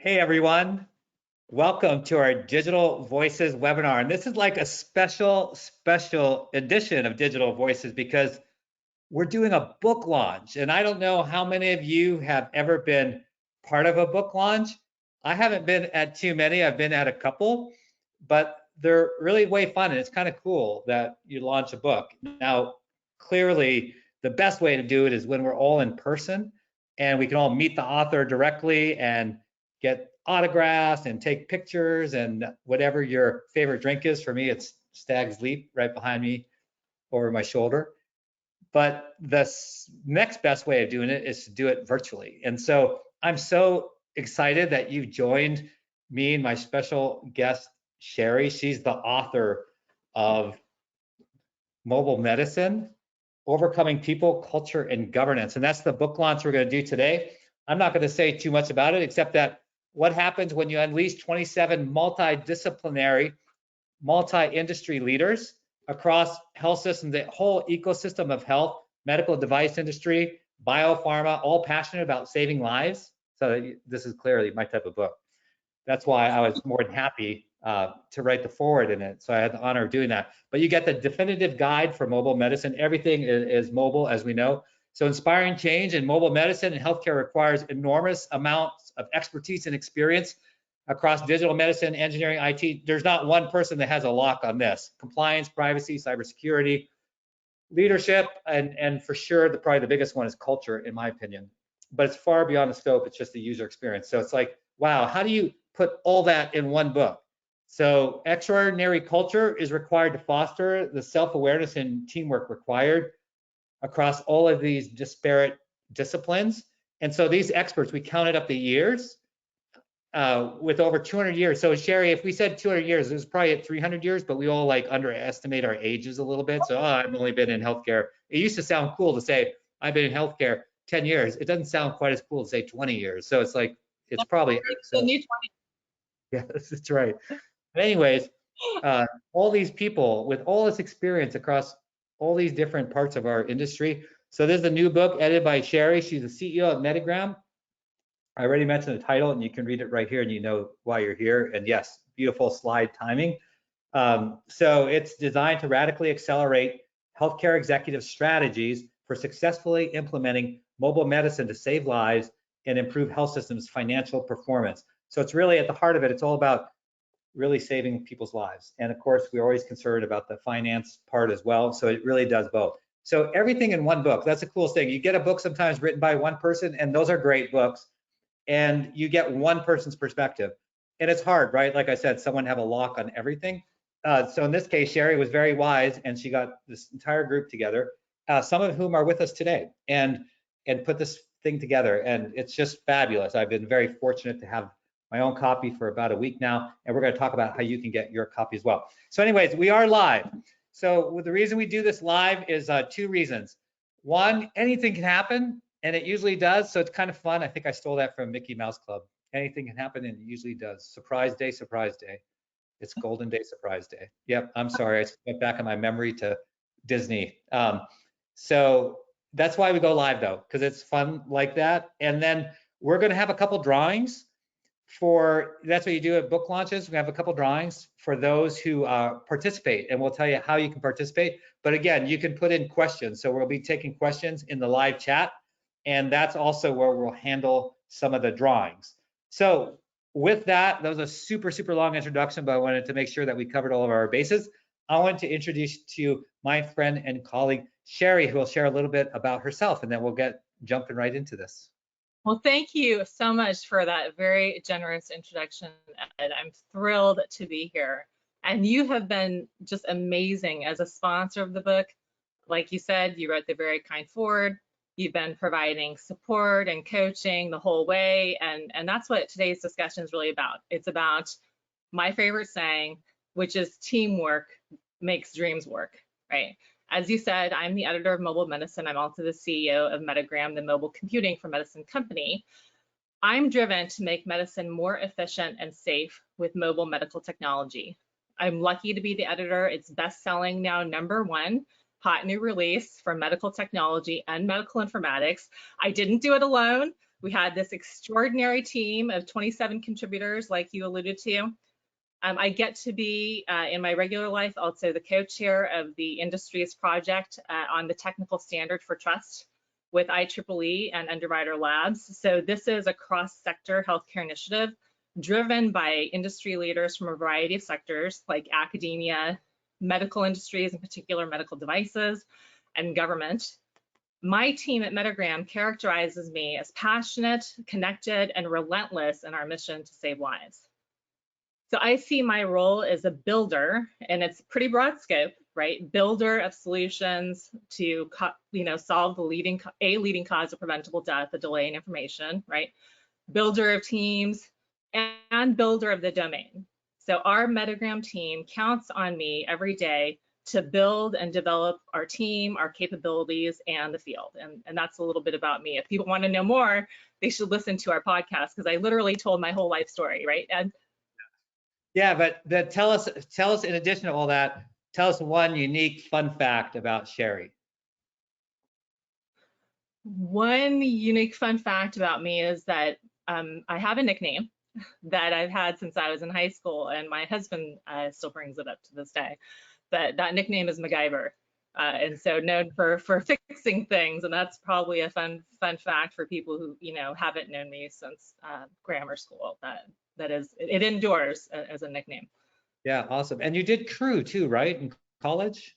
Hey everyone, welcome to our Digital Voices webinar. And this is like a special edition of Digital Voices because we're doing a book launch. And I don't know how many of you have ever been part of a book launch. I haven't been at too many, I've been at a couple, but they're really way fun. And it's kind of cool that you launch a book. Now, clearly, the best way to do it is when we're all in person and we can all meet the author directly and get autographs and take pictures and whatever your favorite drink is. For me, it's Stag's Leap right behind me over my shoulder. But the next best way of doing it is to do it virtually. And so I'm so excited that you joined me and my special guest, Sherri. She's the author of Mobile Medicine, Overcoming People, Culture, and Governance. And that's the book launch we're going to do today. I'm not going to say too much about it, except that what happens when you unleash 27 multidisciplinary, multi-industry leaders across health systems, the whole ecosystem of health, medical device industry, biopharma, all passionate about saving lives. So this is clearly my type of book. That's why I was more than happy to write the foreword in it. So I had the honor of doing that. But you get the definitive guide for mobile medicine. Everything is mobile, as we know. So inspiring change in mobile medicine and healthcare requires enormous amounts of expertise and experience across digital medicine, engineering, IT. There's not one person that has a lock on this. Compliance, privacy, cybersecurity, leadership, and for sure, probably the biggest one is culture, in my opinion. But it's far beyond the scope. It's just the user experience. So it's like, wow, how do you put all that in one book? So extraordinary culture is required to foster the self-awareness and teamwork required across all of these disparate disciplines. And so these experts, we counted up the years with over 200 years. So Sherri, if we said 200 years, it was probably at 300 years, but we all like underestimate our ages a little bit. So I've only been in healthcare. It used to sound cool to say I've been in healthcare 10 years. It doesn't sound quite as cool to say 20 years. So it's like, it's probably. The new 20. Yeah, that's right. But anyways, all these people with all this experience across all these different parts of our industry. So this is a new book edited by Sherri. She's the CEO of Medigram. I already mentioned the title, and you can read it right here, and you know why you're here. And yes, beautiful slide timing. So it's designed to radically accelerate healthcare executive strategies for successfully implementing mobile medicine to save lives and improve health systems' financial performance. So it's really at the heart of it. It's all about really saving people's lives. And of course, we're always concerned about the finance part as well. So it really does both. So everything in one book. That's the coolest thing. You get a book sometimes written by one person, and those are great books. And you get one person's perspective. And it's hard, right? Like I said, someone have a lock on everything. So in this case, Sherri was very wise, and she got this entire group together, some of whom are with us today, and put this thing together. And it's just fabulous. I've been very fortunate to have my own copy for about a week now, and we're going to talk about how you can get your copy as well. So anyways, we are live. So the reason we do this live is two reasons. One, anything can happen, and it usually does, so it's kind of fun. I think I stole that from Mickey Mouse Club. Anything can happen, and it usually does. Surprise day, surprise day. It's Golden Day, surprise day. Yep, I'm sorry, I went back in my memory to Disney. So that's why we go live though, because it's fun like that. And then we're gonna have a couple drawings that's what you do at book launches. We have a couple drawings for those who participate, and we'll tell you how you can participate. But again, you can put in questions. So we'll be taking questions in the live chat, and that's also where we'll handle some of the drawings. So with that was a super long introduction, but I wanted to make sure that we covered all of our bases. I want to introduce to you my friend and colleague, Sherri, who will share a little bit about herself, and then we'll get jumping right into this. Well, thank you so much for that very generous introduction, Ed. I'm thrilled to be here. And you have been just amazing as a sponsor of the book. Like you said, you wrote the very kind foreword. You've been providing support and coaching the whole way. And that's what today's discussion is really about. It's about my favorite saying, which is teamwork makes dreams work, right? As you said, I'm the editor of Mobile Medicine. I'm also the CEO of Medigram, the mobile computing for medicine company. I'm driven to make medicine more efficient and safe with mobile medical technology. I'm lucky to be the editor. It's best-selling now, #1, hot new release for medical technology and medical informatics. I didn't do it alone. We had this extraordinary team of 27 contributors, like you alluded to. I get to be, in my regular life, also the co-chair of the industry's project on the technical standard for trust with IEEE and Underwriter Labs. So this is a cross-sector healthcare initiative driven by industry leaders from a variety of sectors like academia, medical industries, in particular medical devices, and government. My team at Metagram characterizes me as passionate, connected, and relentless in our mission to save lives. So I see my role as a builder, and it's pretty broad scope, right? Builder of solutions to, solve the leading cause of preventable death, the delay in information, right? Builder of teams and builder of the domain. So our Metagram team counts on me every day to build and develop our team, our capabilities, and the field. And that's a little bit about me. If people want to know more, they should listen to our podcast because I literally told my whole life story, right, Ed? Yeah, but tell us in addition to all that, tell us one unique fun fact about Sherri. One unique fun fact about me is that I have a nickname that I've had since I was in high school, and my husband still brings it up to this day. But that nickname is MacGyver, and so known for fixing things, and that's probably a fun fact for people who haven't known me since grammar school. That is, it endures as a nickname. Yeah, awesome. And you did crew too, right, in college?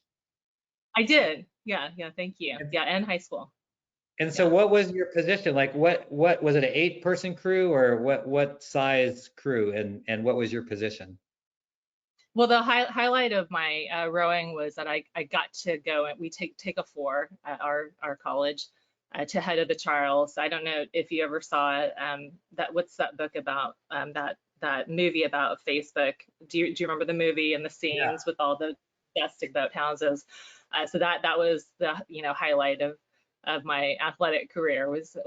I did. Yeah. Thank you. Yeah, and high school. And so Yeah. what was your position? Like what was it, an 8-person crew, or what size crew, and what was your position? Well, the highlight of my rowing was that I got to go, and we take a 4 at our college to head of the Charles. I don't know if you ever saw it. What's that book about? That movie about Facebook. Do you remember the movie and the Yeah. scenes with all the domestic boat houses? So that was the highlight of my athletic career was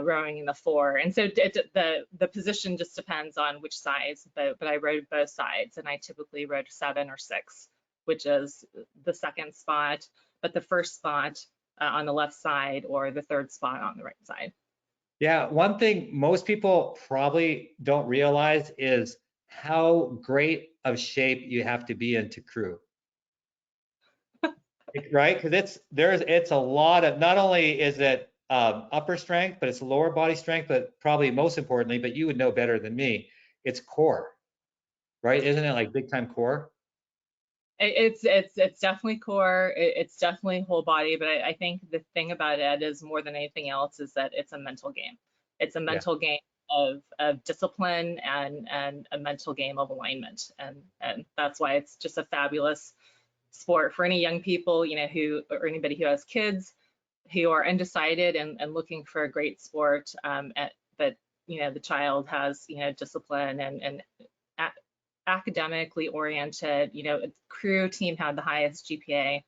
rowing in the 4. And so the position just depends on which size boat, but I rowed both sides, and I typically rowed 7 or 6, which is the second spot, but the first spot on the left side, or the third spot on the right side. Yeah, one thing most people probably don't realize is how great of shape you have to be in to crew. Right? Because it's a lot of, not only is it upper strength, but it's lower body strength, but probably most importantly, but you would know better than me, it's core, right? Isn't it like big time core? It's definitely core. It's definitely whole body. But I think the thing about it is, more than anything else, is that it's a mental game. It's a Yeah. mental game of discipline and a mental game of alignment. And that's why it's just a fabulous sport for any young people, or anybody who has kids who are undecided and looking for a great sport. But the child has discipline and academically oriented. Crew team had the highest GPA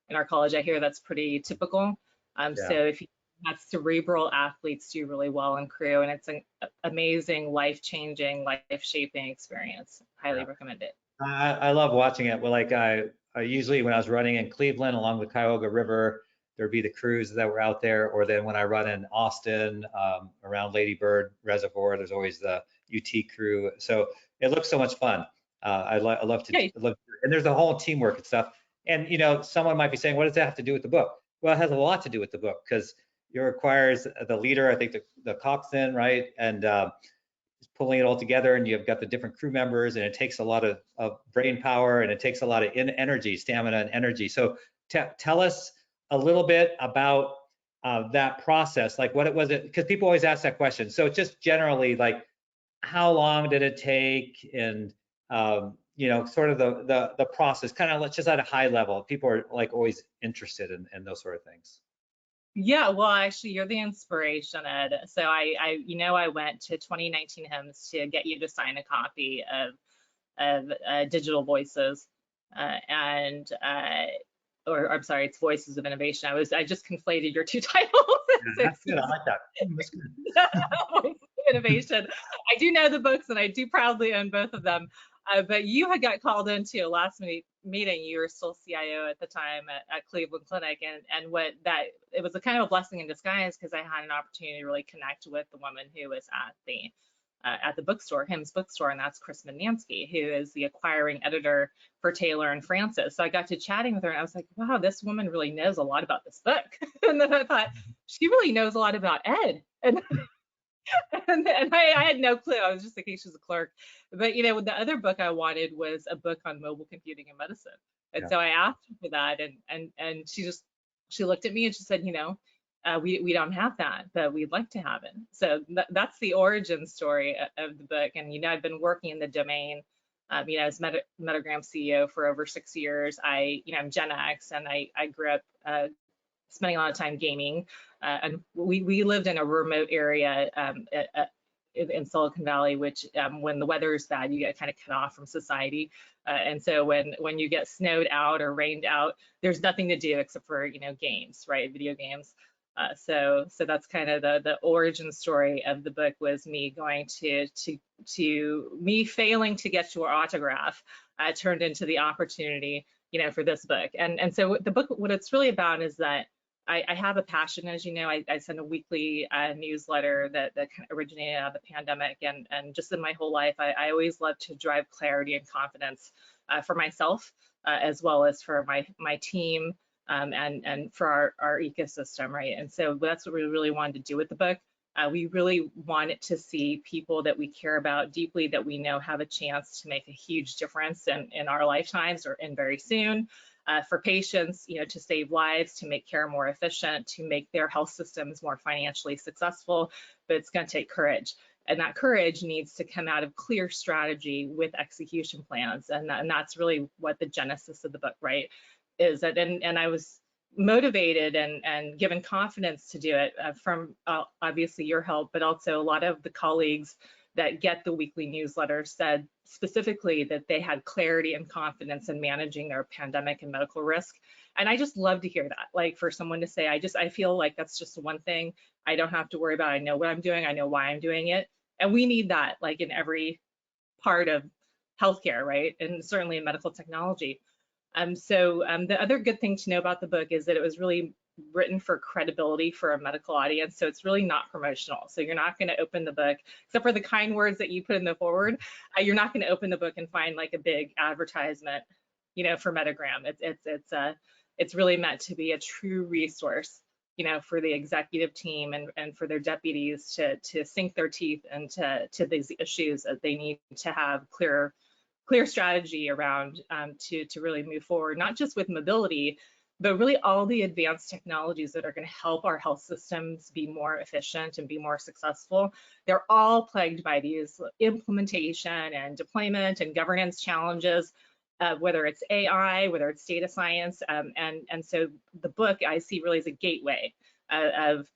in our college. I hear that's pretty typical. Yeah. So if you have cerebral athletes do really well in crew, and it's an amazing, life-changing, life-shaping experience. Highly recommend it. I love watching it. Well, like I usually, when I was running in Cleveland along the Cuyahoga River, there'd be the crews that were out there. Or then when I run in Austin around Lady Bird Reservoir, there's always the UT crew. So it looks so much fun. I love to, Yeah. and there's a whole teamwork and stuff. And someone might be saying, what does that have to do with the book? Well, it has a lot to do with the book, because it requires the leader, I think the coxswain, right? And pulling it all together, and you've got the different crew members, and it takes a lot of brain power, and it takes a lot of energy, stamina and energy. So tell us a little bit about that process, like what it was, because people always ask that question. So just generally, like, how long did it take, and sort of the process, kind of just at a high level. People are like always interested in those sort of things. Yeah, well, actually, you're the inspiration, Ed. So I went to 2019 HIMSS to get you to sign a copy of Digital Voices, or I'm sorry, it's Voices of Innovation. I just conflated your two titles. Yeah, that's good. I like that. That's good. Voices of Innovation. I do know the books, and I do proudly own both of them. But you had got called into a last meeting, you were still CIO at the time at Cleveland Clinic, and what that it was a kind of a blessing in disguise because I had an opportunity to really connect with the woman who was at the bookstore, Hims Bookstore, and that's Chris Manansky, who is the acquiring editor for Taylor and Francis. So I got to chatting with her, and I was like, wow, this woman really knows a lot about this book. And then I thought, she really knows a lot about Ed. And I had no clue. I was just thinking she was a clerk. But the other book I wanted was a book on mobile computing in medicine. And Yeah. so I asked her for that, and she looked at me and she said, we don't have that, but we'd like to have it. So that's the origin story of the book. And I've been working in the domain, as Metagram CEO for over 6 years. I'm Gen X, and I grew up spending a lot of time gaming. And we lived in a remote area in Silicon Valley, which when the weather is bad, you get kind of cut off from society. And so when you get snowed out or rained out, there's nothing to do except for games, right? Video games. So that's kind of the origin story of the book, was me going to me failing to get your autograph turned into the opportunity for this book. And so the book, what it's really about is that I have a passion, as you know. I send a weekly newsletter that kind of originated out of the pandemic, and just in my whole life, I always love to drive clarity and confidence for myself, as well as for my team, and for our ecosystem, right? And so that's what we really wanted to do with the book. We really wanted to see people that we care about deeply, that we know have a chance to make a huge difference in our lifetimes, or in very soon. For patients, to save lives, to make care more efficient, to make their health systems more financially successful. But it's going to take courage. And that courage needs to come out of clear strategy with execution plans. And that's really what the genesis of the book, right, is. That, and I was motivated and given confidence to do it from obviously your help, but also a lot of the colleagues that get the weekly newsletter said specifically that they had clarity and confidence in managing their pandemic and medical risk. And I just love to hear that, like, for someone to say, I feel like that's just one thing I don't have to worry about. I know what I'm doing. I know why I'm doing it. And we need that, like, in every part of healthcare, right? And certainly in medical technology. So the other good thing to know about the book is that it was really written for credibility for a medical audience. So it's really not promotional. So you're not going to open the book, except for the kind words that you put in the forward. You're not going to open the book and find like a big advertisement, for Metagram. It's really meant to be a true resource, for the executive team and for their deputies to sink their teeth into these issues that they need to have clear strategy around, to really move forward, not just with mobility, but really all the advanced technologies that are going to help our health systems be more efficient and be more successful. They're all plagued by these implementation and deployment and governance challenges, whether it's AI, whether it's data science, and so the book I see really as a gateway of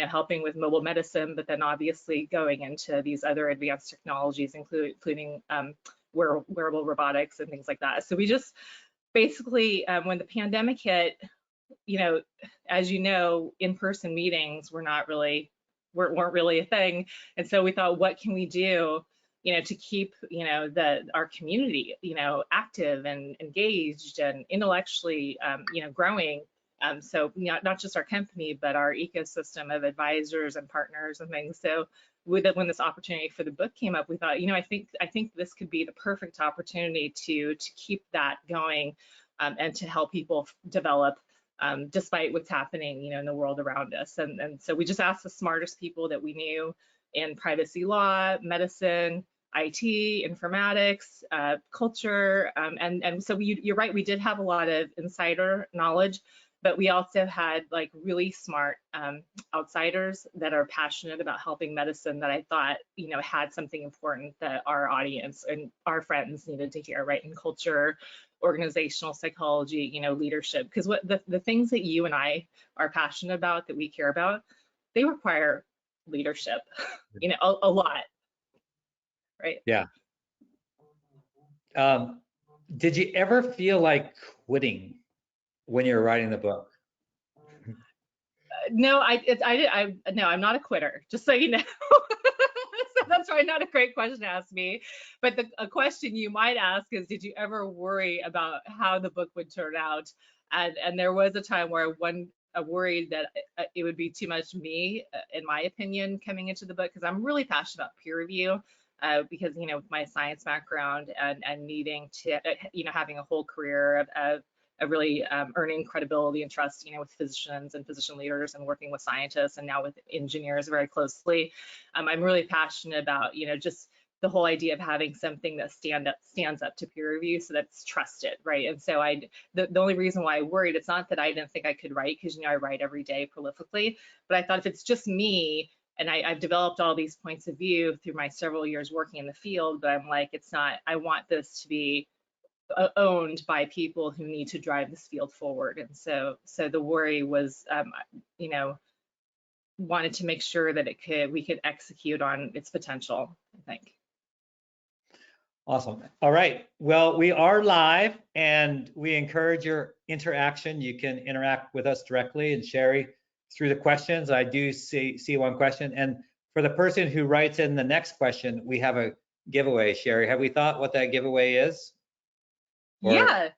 helping with mobile medicine, but then obviously going into these other advanced technologies, including wearable robotics and things like that. So we just basically, when the pandemic hit, as in-person meetings weren't really a thing. And so we thought, what can we do, to keep, our community, active and engaged and intellectually, growing. So not just our company, but our ecosystem of advisors and partners and things. So when this opportunity for the book came up, we thought, I think this could be the perfect opportunity to keep that going, and to help people develop, despite what's happening, in the world around us. And so we just asked the smartest people that we knew in privacy law, medicine, IT, informatics, culture, and so you're right, we did have a lot of insider knowledge, but we also had like really smart outsiders that are passionate about helping medicine, that I thought, had something important that our audience and our friends needed to hear, right? In culture, organizational psychology, leadership, because what the things that you and I are passionate about, that we care about, they require leadership, a lot, right? Yeah. Did you ever feel like quitting when you were writing the book? No, no, I'm not a quitter, just so you know. That's probably not a great question to ask me, but a question you might ask is, did you ever worry about how the book would turn out? And there was a time where I worried that it would be too much me, in my opinion, coming into the book, because I'm really passionate about peer review. Because with my science background and needing to having a whole career of really earning credibility and trust with physicians and physician leaders, and working with scientists and now with engineers very closely. I'm really passionate about just the whole idea of having something that stands up to peer review, so that's trusted, right? And so the only reason why I worried, it's not that I didn't think I could write, because I write every day prolifically, but I thought, if it's just me, and I've developed all these points of view through my several years working in the field, but I'm like, it's not, I want this to be owned by people who need to drive this field forward. And so the worry was, wanted to make sure that we could execute on its potential, I think. Awesome. All right. Well, we are live, and we encourage your interaction. You can interact with us directly and Sherri through the questions. I do see one question. And for the person who writes in the next question, we have a giveaway. Sherri, have we thought what that giveaway is? Yeah.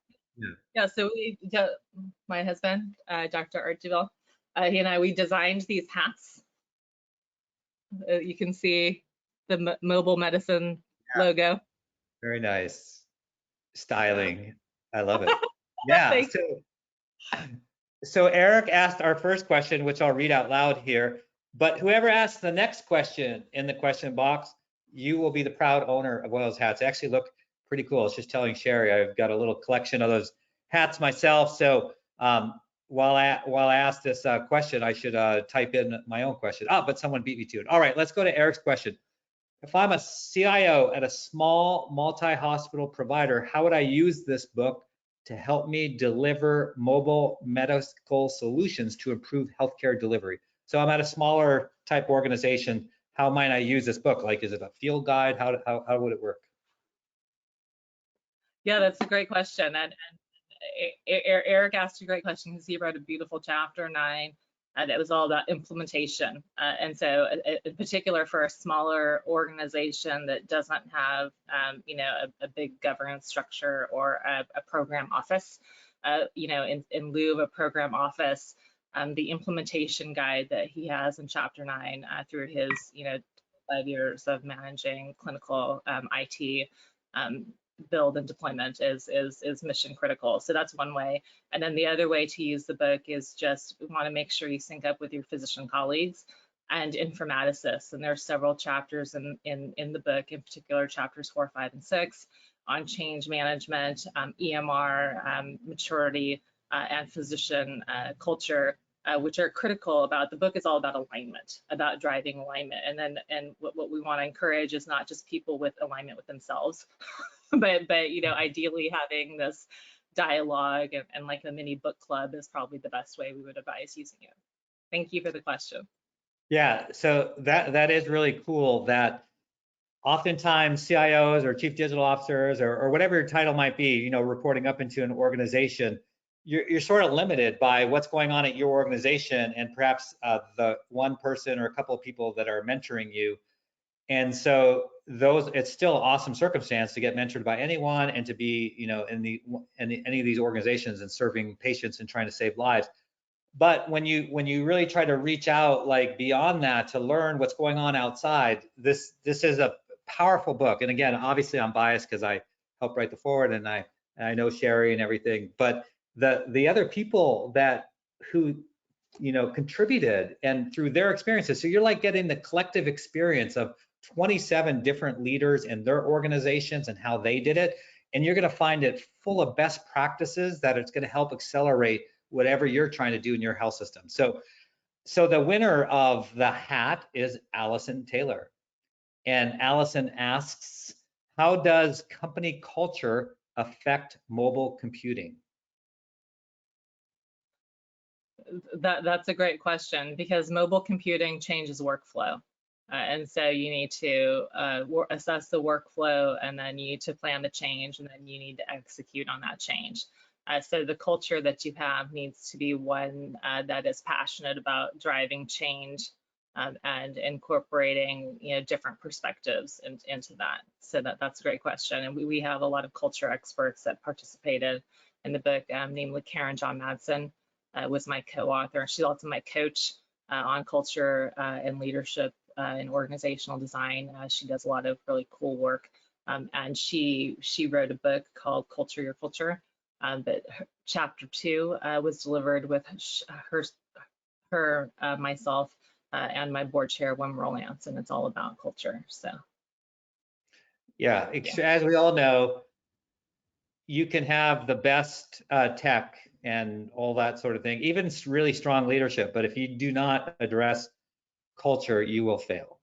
So my husband, Dr. Ed Douville, he and we designed these hats. You can see the mobile medicine logo. Very nice styling. I love it. Yeah. So Eric asked our first question, which I'll read out loud here. But whoever asks the next question in the question box, you will be the proud owner of one of those hats. They actually look pretty cool. It's just telling Sherri I've got a little collection of those hats myself. So while I ask this question, I should type in my own question. But someone beat me to it. All right, let's go to Eric's question. If I'm a CIO at a small multi-hospital provider, how would I use this book to help me deliver mobile medical solutions to improve healthcare delivery? So I'm at a smaller type organization. How might I use this book? Like, is it a field guide? How would it work? Yeah, that's a great question. And Eric asked a great question, because he wrote a beautiful chapter 9 that was all about implementation. And so in particular, for a smaller organization that doesn't have a big governance structure or a program office, in lieu of a program office, the implementation guide that he has in chapter 9 through his 5 years of managing clinical IT build and deployment is mission critical. So that's one way. And then the other way to use the book is just, we want to make sure you sync up with your physician colleagues and informaticists. And there are several chapters in the book, in particular chapters 4, 5, and 6, on change management, EMR, maturity, and physician culture, which are critical about. The book is all about alignment, about driving alignment. And what we want to encourage is not just people with alignment with themselves, but ideally having this dialogue and like a mini book club is probably the best way we would advise using it. Thank you for the question. Yeah, so that is really cool that oftentimes CIOs or chief digital officers or whatever your title might be, reporting up into an organization, you're sort of limited by what's going on at your organization and perhaps the one person or a couple of people that are mentoring you. And so it's still an awesome circumstance to get mentored by anyone and to be, in any of these organizations and serving patients and trying to save lives. But when you really try to reach out like beyond that to learn what's going on outside, this is a powerful book. And again, obviously I'm biased because I helped write the foreword and I know Sherri and everything, but the other people who contributed and through their experiences. So you're like getting the collective experience of 27 different leaders and their organizations and how they did it. And you're going to find it full of best practices that it's going to help accelerate whatever you're trying to do in your health system. So the winner of the hat is Allison Taylor. And Allison asks, how does company culture affect mobile computing? That's a great question, because mobile computing changes workflow. And so you need to assess the workflow, and then you need to plan the change, and then you need to execute on that change. So the culture that you have needs to be one that is passionate about driving change and incorporating, different perspectives into that. So that's a great question. And we have a lot of culture experts that participated in the book, namely Karen John Madsen was my co-author. She's also my coach on culture and leadership and organizational design. She does a lot of really cool work. And she wrote a book called Culture Your Culture. But chapter 2 was delivered with myself, and my board chair, Wim Rolance, and it's all about culture. So, yeah, as we all know, you can have the best tech and all that sort of thing, even really strong leadership, but if you do not address culture, you will fail,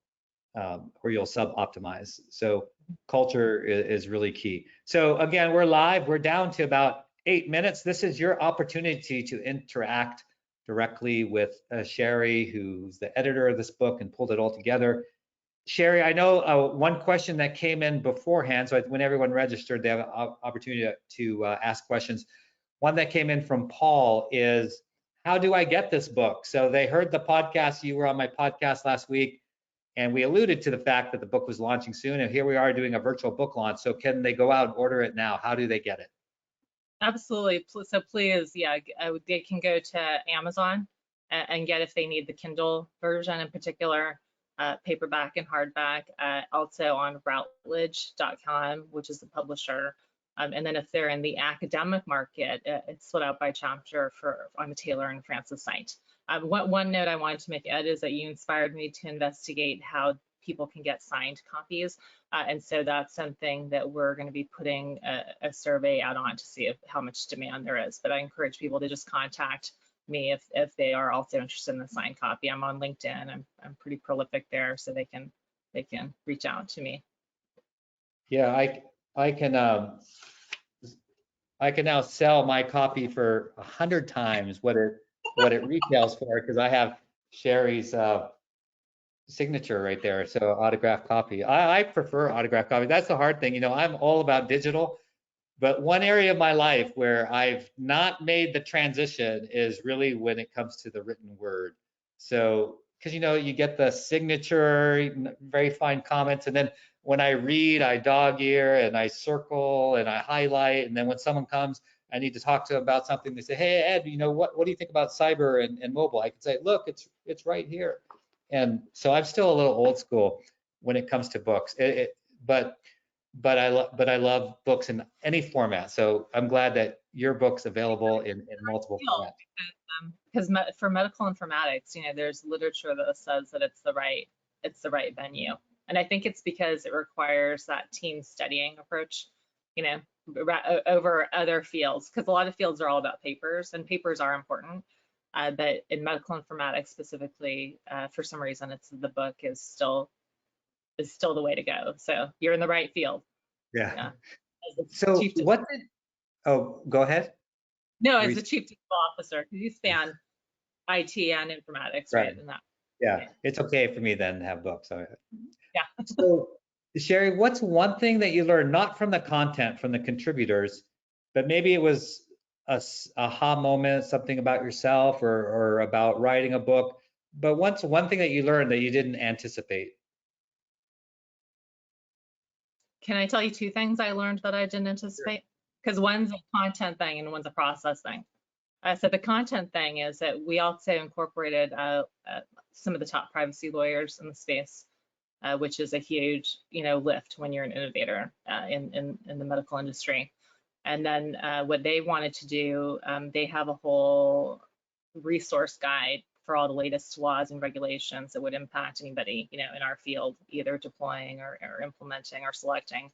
or you'll sub-optimize. So culture is really key. So again, we're live. We're down to about 8 minutes. This is your opportunity to interact directly with Sherri, who's the editor of this book and pulled it all together. Sherri, I know one question that came in beforehand, so when everyone registered, they have an opportunity to ask questions. One that came in from Paul is, how do I get this book? So they heard the podcast, you were on my podcast last week, and we alluded to the fact that the book was launching soon, and here we are doing a virtual book launch. So can they go out and order it now? How do they get it? Absolutely. So please, they can go to Amazon and get, if they need the Kindle version in particular, paperback and hardback, also on Routledge.com, which is the publisher. And then if they're in the academic market, it's split out by chapter on the Taylor and Francis site. One note I wanted to make, Ed, is that you inspired me to investigate how people can get signed copies. And so that's something that we're going to be putting a survey out on to see how much demand there is. But I encourage people to just contact me if they are also interested in the signed copy. I'm on LinkedIn. I'm pretty prolific there, so they can reach out to me. Yeah, I can now sell my copy for 100 times what it retails for, because I have Sherri's signature right there. So autographed copy. I prefer autographed copy. That's the hard thing. I'm all about digital, but one area of my life where I've not made the transition is really when it comes to the written word. So, because you get the signature, very fine comments, and then when I read, I dog ear and I circle and I highlight, and then when someone comes, I need to talk to them about something. They say, "Hey Ed, what do you think about cyber and mobile?" I can say, "Look, it's right here." And so I'm still a little old school when it comes to books. But I love books in any format. So I'm glad that your book's available in multiple formats. Because for medical informatics, there's literature that says that it's the right venue, and I think it's because it requires that team studying approach, over other fields, because a lot of fields are all about papers, and papers are important. But in medical informatics specifically, for some reason, the book is still the way to go. So you're in the right field. Yeah. So oh, go ahead. No, as the chief digital officer, because you span IT and informatics, right? And that. Yeah, it's okay for me then to have books. Yeah. So Sherri, what's one thing that you learned, not from the content, from the contributors, but maybe it was a aha moment, something about yourself or about writing a book, but what's one thing that you learned that you didn't anticipate? Can I tell you 2 things I learned that I didn't anticipate? Because one's a content thing and one's a process thing. So the content thing is that we also incorporated some of the top privacy lawyers in the space, which is a huge, lift when you're an innovator in the medical industry. And then what they wanted to do, they have a whole resource guide for all the latest laws and regulations that would impact anybody, in our field, either deploying or implementing or selecting.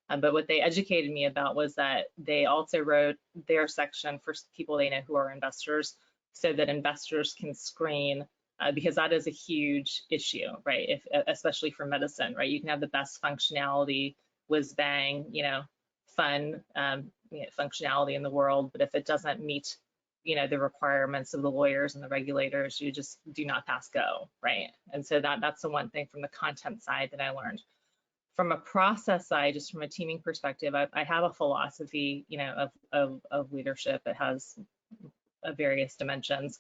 But what they educated me about was that they also wrote their section for people they know who are investors, so that investors can screen, because that is a huge issue, right? Especially for medicine, right? You can have the best functionality, whiz bang, fun functionality in the world, but if it doesn't meet the requirements of the lawyers and the regulators, you just do not pass go, right? And so that's the one thing from the content side that I learned. From a process side, just from a teaming perspective, I have a philosophy, of leadership. It has various dimensions.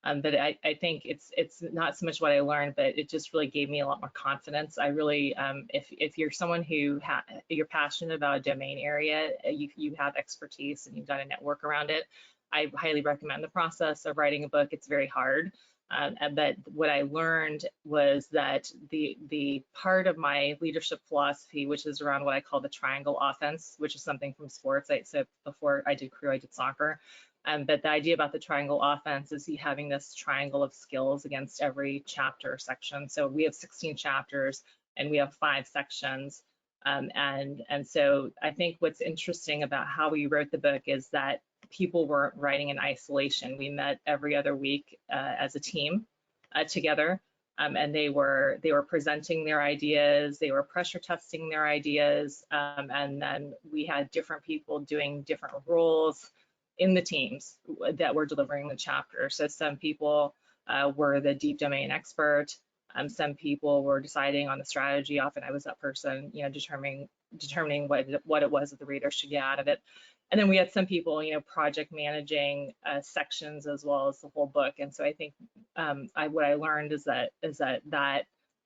But I think it's not so much what I learned, but it just really gave me a lot more confidence. I really, if you're someone who you're passionate about a domain area, you have expertise and you've got a network around it, I highly recommend the process of writing a book. It's very hard. But what I learned was that the part of my leadership philosophy, which is around what I call the triangle offense, which is something from sports. So before I did crew, I did soccer. But the idea about the triangle offense is you having this triangle of skills against every chapter or section. So we have 16 chapters and we have 5 sections. And so I think what's interesting about how we wrote the book is that people weren't writing in isolation. We met every other week as a team together, and they were presenting their ideas, they were pressure testing their ideas, and then we had different people doing different roles in the teams that were delivering the chapter. So some people were the deep domain expert. Some people were deciding on the strategy. Often I was that person, determining what it was that the reader should get out of it. And then we had some people, project managing sections as well as the whole book. And so I think what I learned is that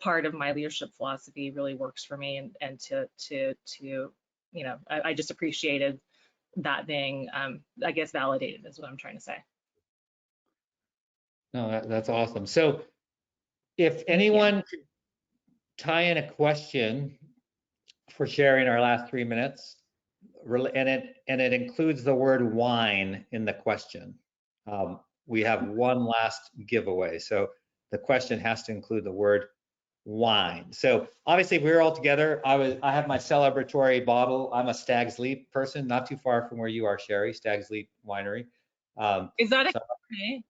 part of my leadership philosophy really works for me, and I just appreciated that being, I guess, validated is what I'm trying to say. No, that's awesome. So if Yeah. anyone could tie in a question for Sherri in our last 3 minutes, and it includes the word wine in the question. We have one last giveaway. So the question has to include the word wine. So obviously we're all together. I have my celebratory bottle. I'm a Stag's Leap person, not too far from where you are, Sherri, Stag's Leap Winery. Is that so, okay?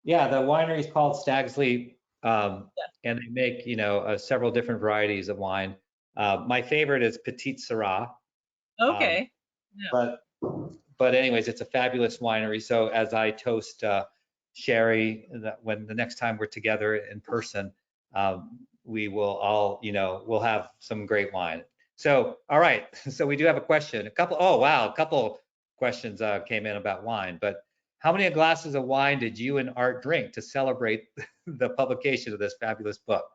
Yeah, the winery is called Stag's Leap, Yeah. and they make, several different varieties of wine. My favorite is Petite Syrah. Okay. Yeah. But anyways, it's a fabulous winery. So as I toast Sherri, when the next time we're together in person, we will all, we'll have some great wine. So, all right. So we do have a question. A couple questions came in about wine. But how many glasses of wine did you and Art drink to celebrate the publication of this fabulous book?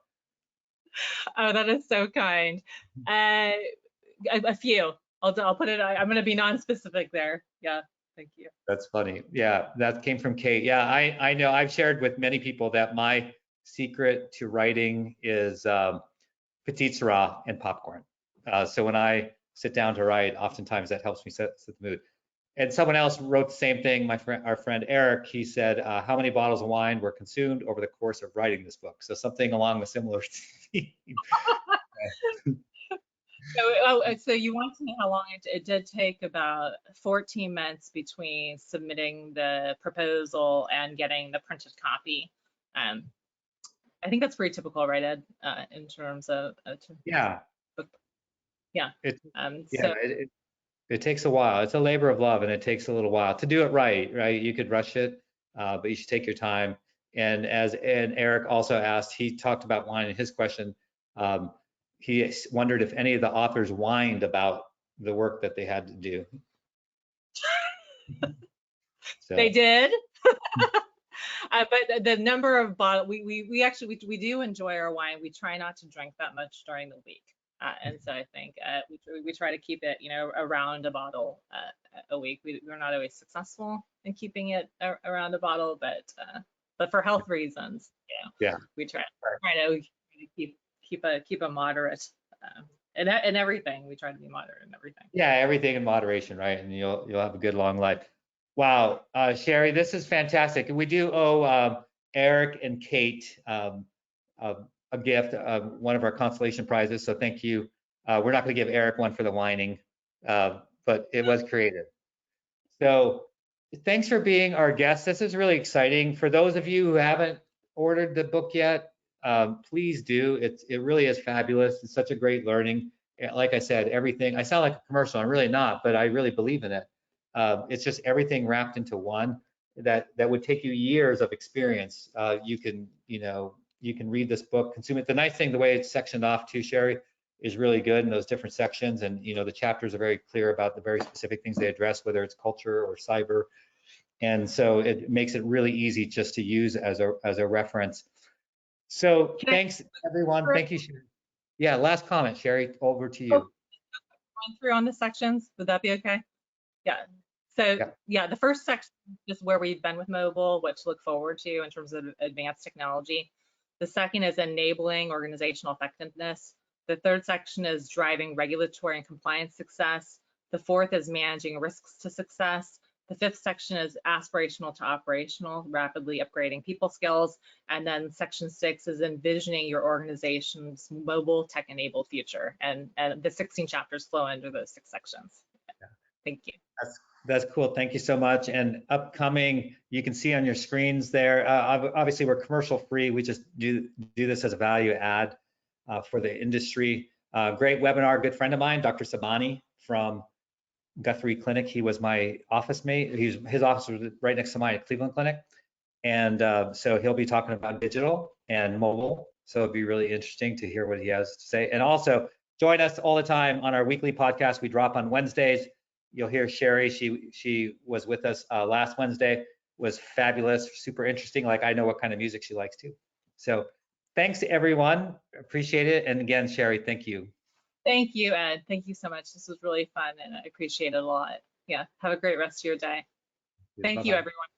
Oh, that is so kind. A few. I'll put it. I'm going to be non-specific there. Yeah. Thank you. That's funny. Yeah, that came from Kate. Yeah, I know. I've shared with many people that my secret to writing is Petite Syrah and popcorn. So when I sit down to write, oftentimes that helps me set the mood. And someone else wrote the same thing. Our friend Eric, he said, how many bottles of wine were consumed over the course of writing this book? So something along the similar theme. So you want to know how long it did take? About 14 months between submitting the proposal and getting the printed copy. I think that's pretty typical, right, Ed? In terms of Yeah. Yeah. Yeah. It takes a while. It's a labor of love, and it takes a little while to do it right. You could rush it, but you should take your time. And Eric also asked, he talked about wine in his question. He wondered if any of the authors whined about the work that they had to do. So. They did. But the number of bottles, we actually do enjoy our wine. We try not to drink that much during the week. And so I think we try to keep it, around a bottle a week. We're not always successful in keeping it around a bottle, but for health reasons, we try to keep a moderate in everything. We try to be moderate in everything. Yeah, everything in moderation, right? And you'll have a good long life. Wow, Sherri, this is fantastic. And we do owe Eric and Kate a gift, one of our consolation prizes. So thank you. We're not going to give Eric one for the whining, but it was creative. So thanks for being our guest. This is really exciting. For those of you who haven't ordered the book yet, please do. It really is fabulous. It's such a great learning. Like I said, everything. I sound like a commercial. I'm really not, but I really believe in it. It's just everything wrapped into one that would take you years of experience. You can read this book, consume it. The nice thing, the way it's sectioned off too, Sherri, is really good in those different sections. And the chapters are very clear about the very specific things they address, whether it's culture or cyber And so it makes it really easy just to use as a reference. So Can I thanks, everyone. Thank you, Sherri. Yeah, last comment, Sherri, over to run you. through on the sections? Would that be okay? Yeah. So Yeah. yeah, the first section is where we've been with mobile, what to look forward to in terms of advanced technology. The second is enabling organizational effectiveness. The third section is driving regulatory and compliance success. The fourth is managing risks to success. The fifth section is aspirational to operational, rapidly upgrading people skills. And then section 6 is envisioning your organization's mobile tech-enabled future. And the 16 chapters flow under those 6 sections. Thank you. That's cool. Thank you so much. And upcoming, you can see on your screens there. Obviously, we're commercial free. We just do this as a value add for the industry. Great webinar. Good friend of mine, Dr. Sabani from Guthrie Clinic. He was my office mate. His office was right next to mine at Cleveland Clinic, and so he'll be talking about digital and mobile. So it'd be really interesting to hear what he has to say. And also join us all the time on our weekly podcast. We drop on Wednesdays. You'll hear Sherri. She was with us last Wednesday. Was fabulous, super interesting. Like I know what kind of music she likes too. So thanks to everyone. Appreciate it. And again, Sherri, thank you. Thank you, Ed. Thank you so much. This was really fun and I appreciate it a lot. Yeah. Have a great rest of your day. Thank you, Bye-bye. everyone.